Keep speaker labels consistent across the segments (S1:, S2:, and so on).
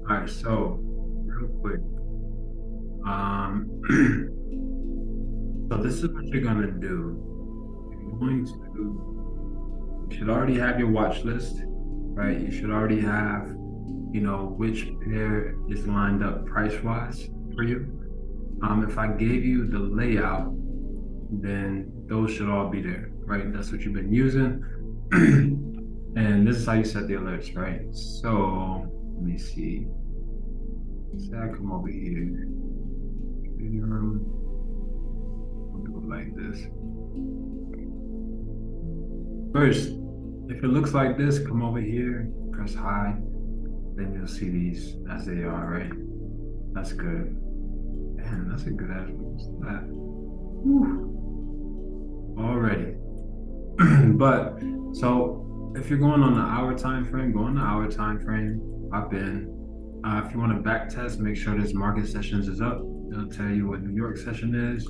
S1: All right, so real quick, so this is what you're gonna do. You're going to, you should already have your watch list, right? You should already have, which pair is lined up price-wise for you. If I gave you the layout, then those should all be there, right? That's what you've been using. And this is how you set the alerts, right? So let me see. Say I come over here. We'll do it like this. First, if it looks like this, come over here, press high, then you'll see these as they are, right? That's good. Man, that's a good ass that. Whew. Already. But so if you're going on the hour time frame, go on the hour time frame, hop in. If you want to back test, make sure this market sessions is up. It'll tell you what New York session is.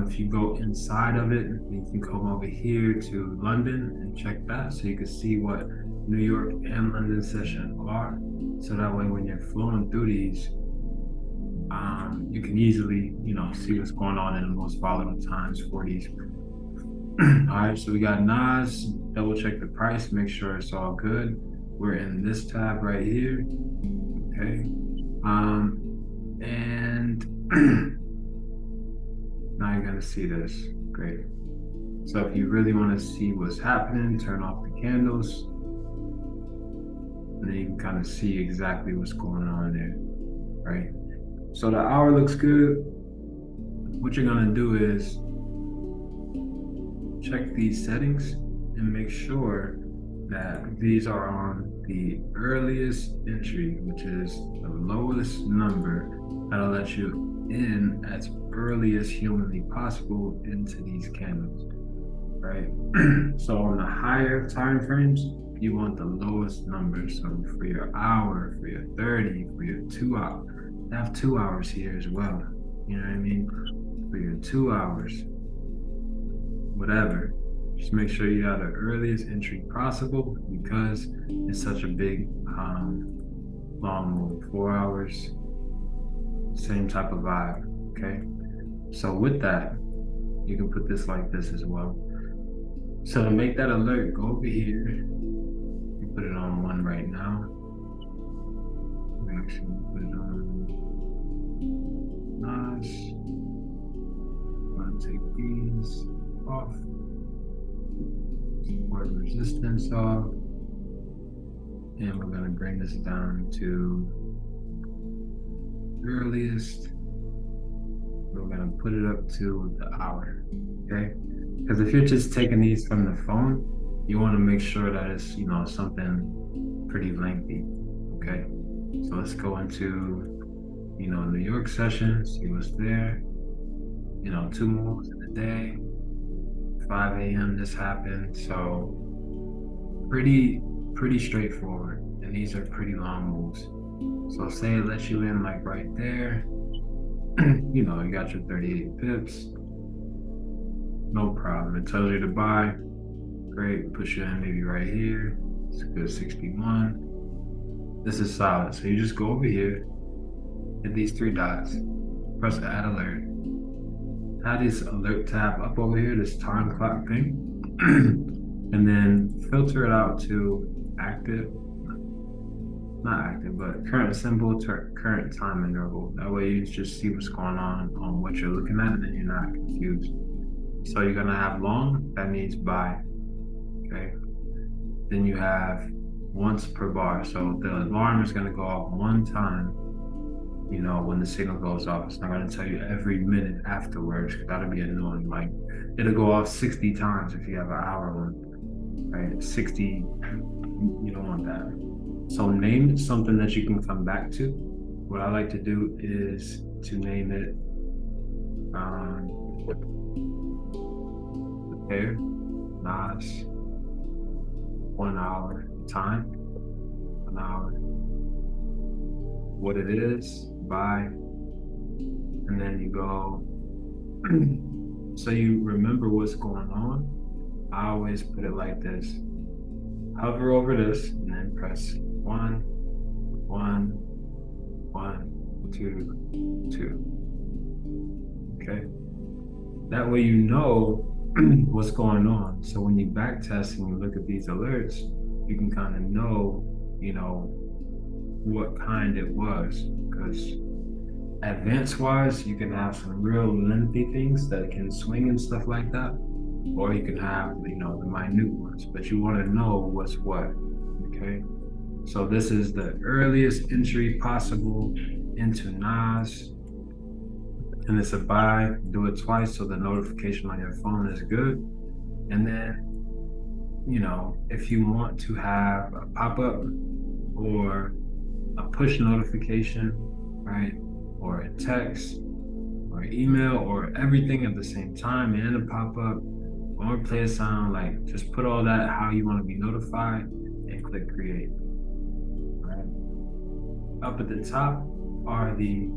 S1: If you go inside of it, you can come over here to London and check that so you can see what New York and London session are. So that way when you're flowing through these, you can easily, see what's going on in the most volatile times for these. All right, so we got Nas, double check the price, make sure it's all good. We're in this tab right here, okay? And now you're gonna see this, great. So if you really wanna see what's happening, turn off the candles, and then you can kind of see exactly what's going on there, right? So the hour looks good. What you're gonna do is check these settings and make sure that these are on the earliest entry, which is the lowest number that'll let you in as early as humanly possible into these candles, right? So on the higher time frames, you want the lowest number. So for your hour, for your 30, for your 2 hour, have 2 hours here as well. You know what I mean? For your 2 hours, whatever. Just make sure you have the earliest entry possible because it's such a big long move. 4 hours, same type of vibe. Okay. So with that, you can put this like this as well. So to make that alert, go over here. Put it on one right now. Actually put it on nice. I'm gonna take these off. Support resistance off. And we're gonna bring this down to earliest. We're gonna put it up to the hour, okay? Because if you're just taking these from the phone, you want to make sure that it's, something pretty lengthy, okay? So let's go into, New York session, see what's there. 2 moves in a day, 5 a.m. this happened. So pretty straightforward. And these are pretty long moves. So say it lets you in like right there. You got your 38 pips. No problem. It tells you to buy. Great. Push you in maybe right here. It's a good 61. This is solid. So you just go over here, hit these 3 dots, press add alert. Add this alert tab up over here, this time clock thing, and then filter it out to active, not active, but current symbol to current time interval. That way you just see what's going on what you're looking at and then you're not confused. So you're gonna have long, that means buy, okay? Then you have once per bar. So the alarm is gonna go off one time, when the signal goes off. It's not gonna tell you every minute afterwards, because that'll be annoying. Like it'll go off 60 times if you have an hour one, right? 60, you don't want that. So name something that you can come back to. What I like to do is to name it prepare, Nas, 1 hour time, 1 hour, what it is, buy, and then you go, so you remember what's going on. I always put it like this. Hover over this and then press 1, 1, 1, 2, 2. Okay. That way you know what's going on. So when you back test and you look at these alerts, you can kind of know, what kind it was. Because advanced wise, you can have some real lengthy things that can swing and stuff like that. Or you can have, the minute ones, but you want to know what's what. Okay. So this is the earliest entry possible into NAS. And it's a buy, do it twice so the notification on your phone is good. And then, if you want to have a pop-up or a push notification, right? Or a text or email or everything at the same time and a pop-up or play a sound, like just put all that how you want to be notified and click create. All right. Up at the top are the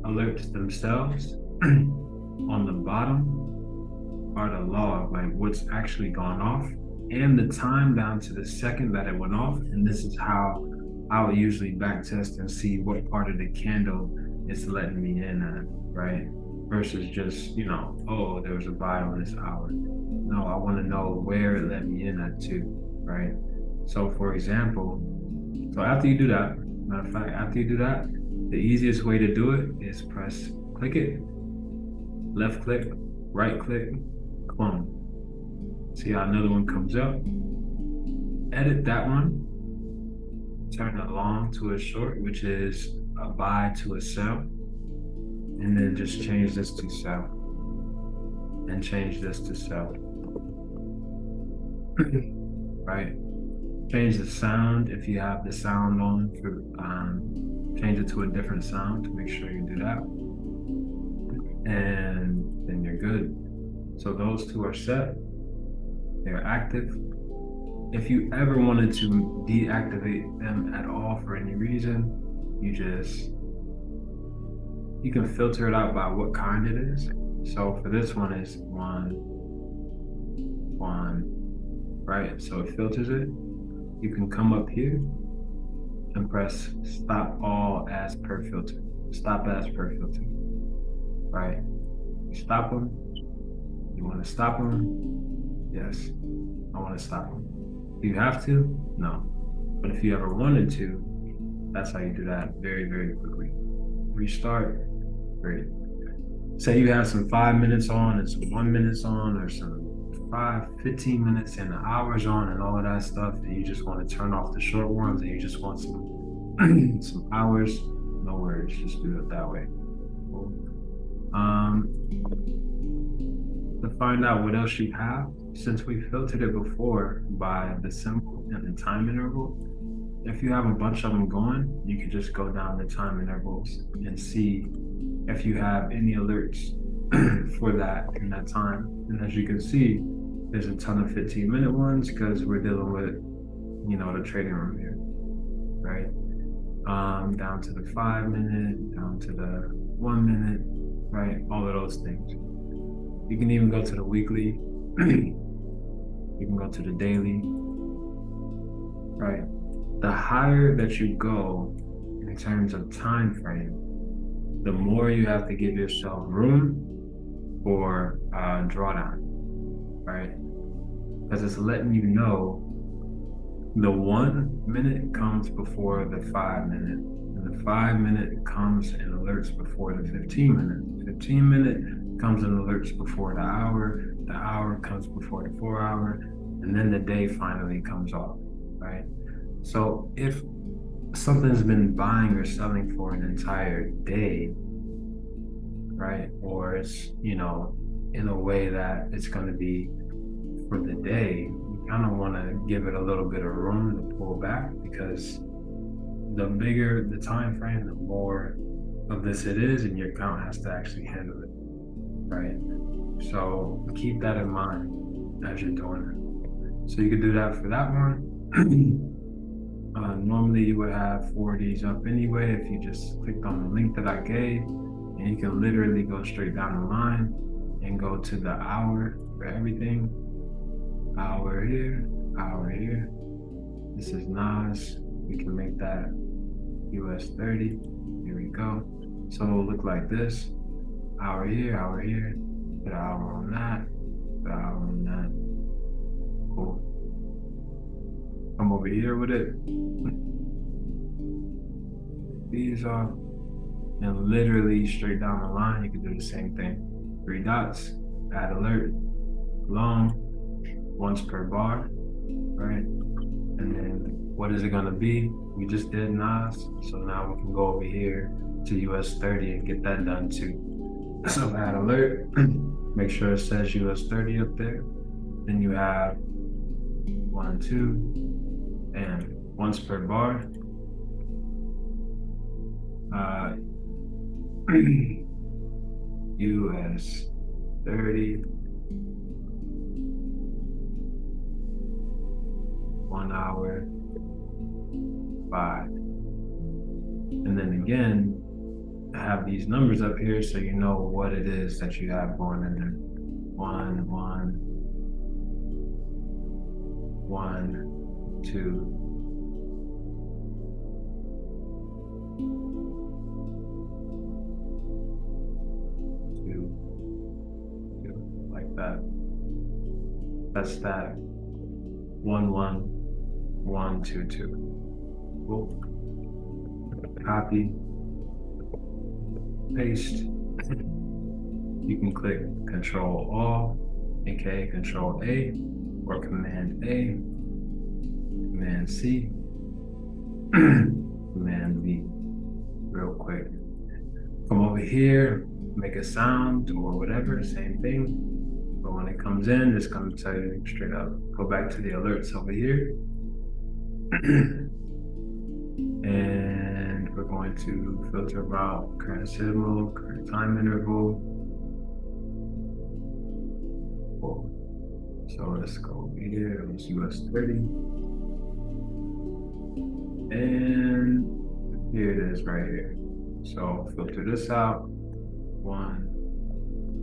S1: alerts themselves. On the bottom are the log, like what's actually gone off, and the time down to the second that it went off. And this is how I would usually back test and see what part of the candle it's letting me in at, right? Versus just, oh, there was a buy on this hour. No, I want to know where it let me in at too, right? So for example, after you do that, matter of fact, after you do that, the easiest way to do it is click it, left click, right click, clone. See how another one comes up? Edit that one, turn a long to a short, which is a buy to a sell, and then just change this to sell, and change this to sell. Right? Change the sound if you have the sound on, change it to a different sound to make sure you do that. And then you're good. So those two are set. They're active. If you ever wanted to deactivate them at all for any reason, you can filter it out by what kind it is. So for this one is 1, 1, right? So it filters it. You can come up here and press stop all as per filter. Stop as per filter, right? You stop them. You want to stop them? Yes, I want to stop them. Do you have to? No. But if you ever wanted to, that's how you do that very, very quickly. Restart, great. Say you have some 5 minutes on and some 1 minute on, or some 15 minutes and the hours on and all of that stuff, and you just want to turn off the short ones and you just want some hours, no worries, just do it that way. Cool. To find out what else you have, since we filtered it before by the symbol and the time interval, if you have a bunch of them going, you can just go down the time intervals and see if you have any alerts for that in that time. And as you can see, there's a ton of 15-minute ones because we're dealing with, the trading room here, right? Down to the 5 minute, down to the 1 minute, right? All of those things. You can even go to the weekly. You can go to the daily, right? The higher that you go in terms of time frame, the more you have to give yourself room for drawdown, right? Because it's letting you know the 1 minute comes before the 5 minute, and the 5 minute comes and alerts before the 15 minute. 15 minute comes and alerts before the hour comes before the 4 hour, and then the day finally comes off, right? So if something's been buying or selling for an entire day, right? Or it's, in a way that it's going to be for the day, you kind of want to give it a little bit of room to pull back, because the bigger the time frame, the more of this it is, and your account has to actually handle it, right? So keep that in mind as you're doing it. So you could do that for that one. Normally you would have 4 of these up anyway if you just clicked on the link that I gave, and you can literally go straight down the line and go to the hour for everything. Hour here, hour here. This is NAS, we can make that US 30. Here we go. So it'll look like this. Hour here, put an hour on that, put an hour on that. Cool. Come over here with it. These are, and literally straight down the line, you can do the same thing. 3 dots, add alert, long, once per bar, right? And then what is it gonna be? We just did Nas, so now we can go over here to US 30 and get that done too. So add alert, make sure it says US 30 up there. Then you have 1, 2, and once per bar. US 30, 1 hour, 5. And then again, have these numbers up here so you know what it is that you have going in there. 1, 1, 1, 2. Like that. That's that 1, 1, 1, 2, 2. Cool. Copy, paste. You can click Control All, aka Control A, or Command A, Command C, Command V. Real quick. Come over here, make a sound or whatever, same thing. But when it comes in, it's going to tell you straight up. Go back to the alerts over here. And we're going to filter about current signal, current time interval. Cool. So let's go over here, let's US 30. And here it is right here. So filter this out. 1,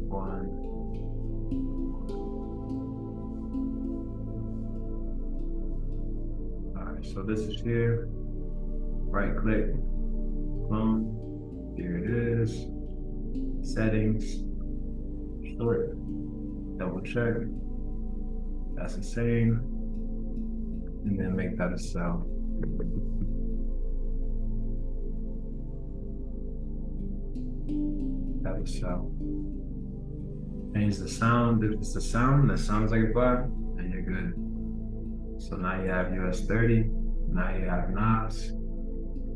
S1: 1. All right, so this is here. Right click, clone. Here it is. Settings, short, double check. That's the same. And then make that a cell. That a cell. Change the sound. If it's the sound that sounds like a bar, then you're good. So now you have US 30. Now you have Nas.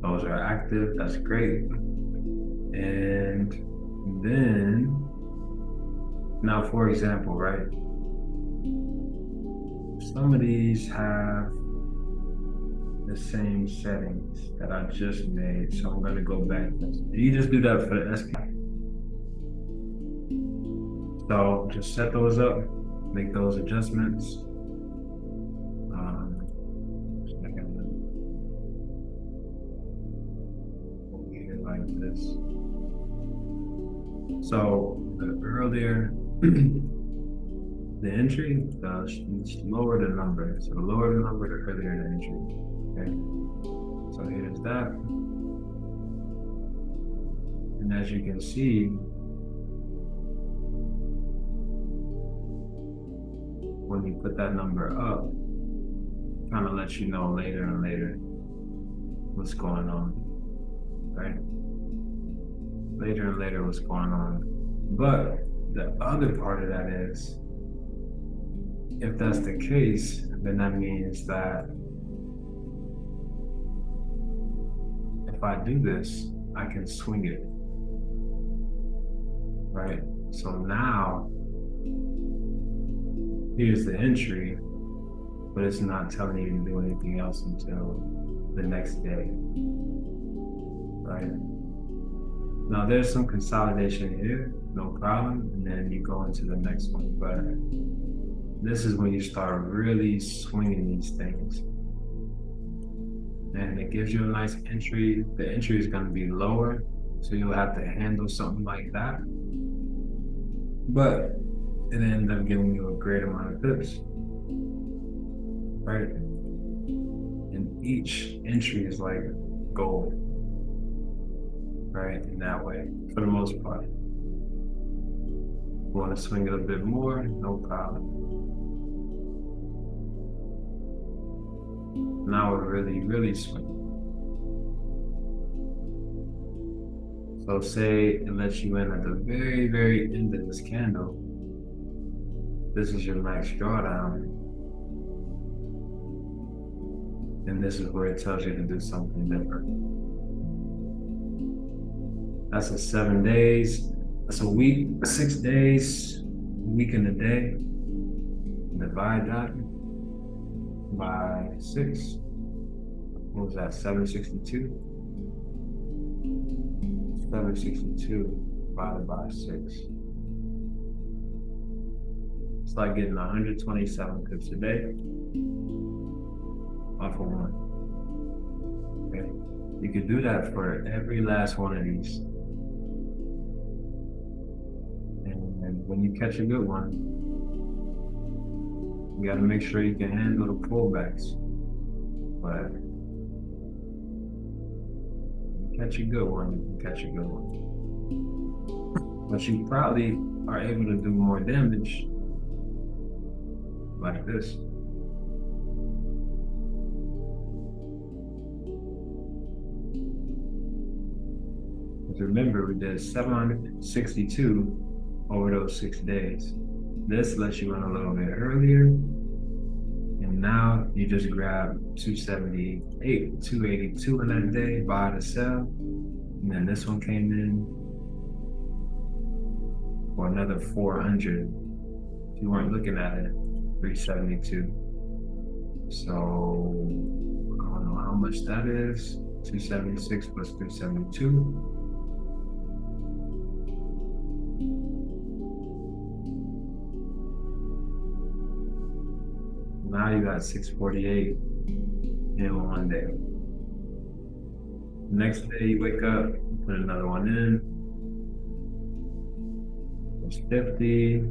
S1: Those are active. That's great. And then, now for example, right? Some of these have the same settings that I just made. So I'm going to go back. You just do that for the SPI. So just set those up, make those adjustments. Over here like this. So the earlier the entry, the lower the number. So the lower the number, the earlier the entry. Okay. So here's that. And as you can see, when you put that number up, kind of lets you know later and later what's going on, right? Later and later what's going on. But the other part of that is, if that's the case, then that means that if I do this, I can swing it, right? So now, here's the entry, but it's not telling you to do anything else until the next day, right? Now there's some consolidation here, no problem, and then you go into the next one, but this is when you start really swinging these things. And it gives you a nice entry. The entry is going to be lower, so you'll have to handle something like that. But it ended up giving you a great amount of pips, right? And each entry is like gold, right? In that way, for the most part. You want to swing it a bit more, no problem. Now we're really swinging. So say it lets you in at the very end of this candle. This is your max drawdown. And this is where it tells you to do something different. That's a 7 days. That's a week, 6 days, a week and a day. Divide that by 6. What was that, 762? 762 divided by 6. It's like getting 127 pips a day off of one. Okay. You could do that for every last one of these. And when you catch a good one, you gotta make sure you can handle the pullbacks. But if you catch a good one, you can catch a good one. But you probably are able to do more damage like this. Remember, we did 762 over those 6 days. This lets you run a little bit earlier. And now you just grab 278, 282 in that day, buy to sell. And then this one came in for another 400. If you weren't looking at it, 372. So I don't know how much that is. 276 plus 372. Now you got 648 in one day. Next day you wake up, put another one in. There's 50.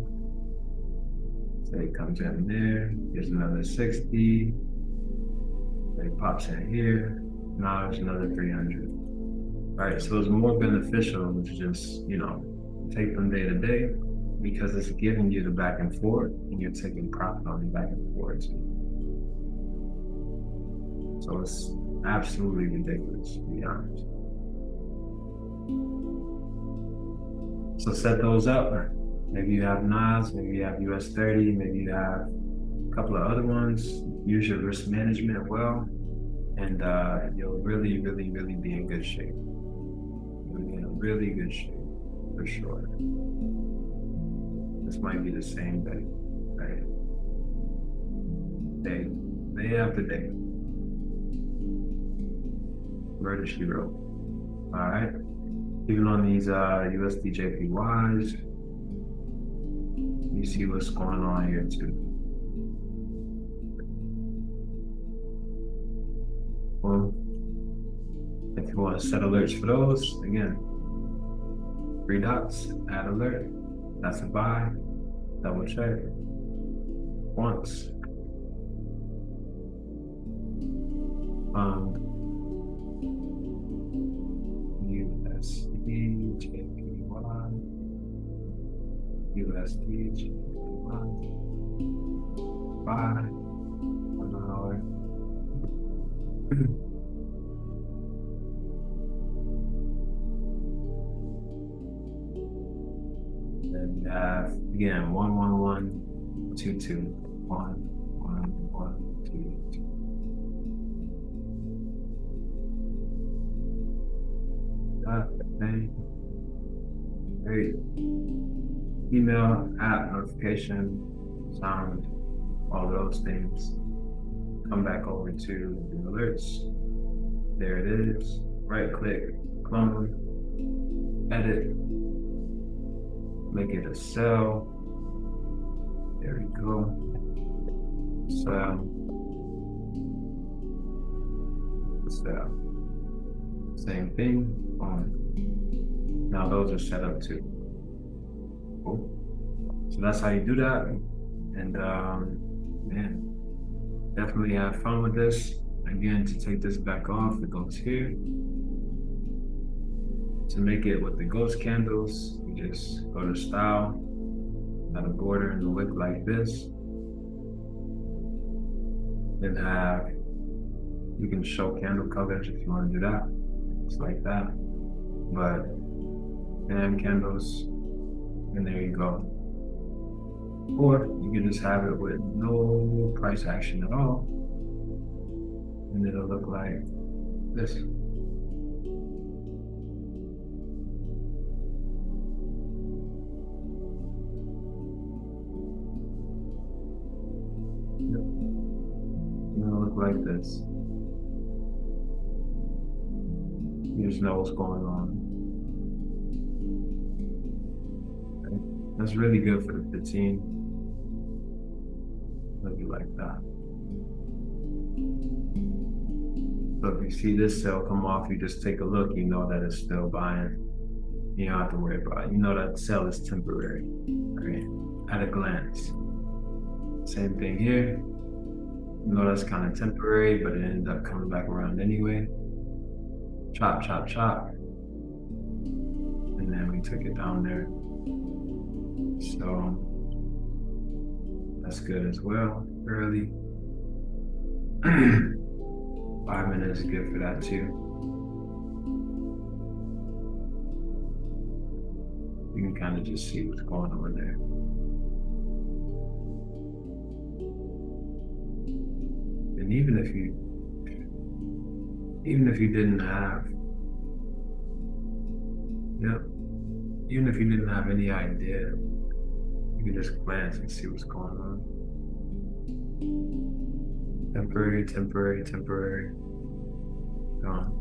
S1: So it comes in there. Here's another 60. So it pops in here. Now there's another 300. All right, so it's more beneficial to just, take them day to day, because it's giving you the back and forth, and you're taking profit on the back and forth too. So it's absolutely ridiculous, to be honest. So set those up. Maybe you have NAS, maybe you have US 30, maybe you have a couple of other ones. Use your risk management well, and you'll really be in good shape. You'll be in really good shape, for sure. This might be the same day, right? Day after day. Murder she wrote. All right. Even on these USD JPYs, you see what's going on here too. Well, if you want to set alerts for those, again, 3 dots, add alert. That's a buy. Double check once. USD JPY, USD JPY, buy, 1 hour. Then you have, again, 11122, 11122. Okay. Great. Email, app, notification, sound, all those things. Come back over to the alerts. There it is. Right click, clone, edit, make it a cell. There we go. Cell. Same thing. Now those are set up too. Cool. So that's how you do that. And man, definitely have fun with this. again, to take this back off, it goes here. To make it with the ghost candles, you just go to style, add a border and the wick like this. Then you can show candle colors if you want to do that. It's like that. But candles, and there you go. Or you can just have it with no price action at all, and it'll look like this. It'll look like this. You just know what's going on. Okay. That's really good for the 15. Maybe like that. So if you see this sale come off, you just take a look, you know that it's still buying. You don't have to worry about it. You know that sale is temporary, right? At a glance. Same thing here. You know that's kind of temporary, but it ended up coming back around anyway. Chop, chop, chop. And then we took it down there. So that's good as well, early. 5 minutes is good for that too. You can kind of just see what's going on there. And even if you didn't have, even if you didn't have any idea, you can just glance and see what's going on. Temporary, temporary, temporary. Gone.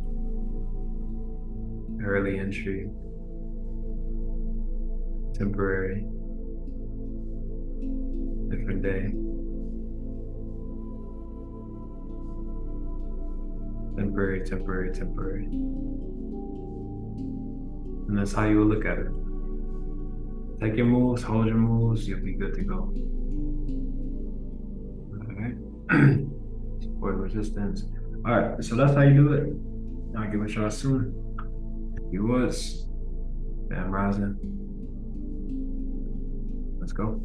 S1: Early entry. Temporary. Different day. Temporary, temporary, temporary. And that's how you will look at it. Take your moves, hold your moves, you'll be good to go. All right. Support resistance. All right, so that's how you do it. I'll get with y'all soon. You was Bam Rising. Let's go.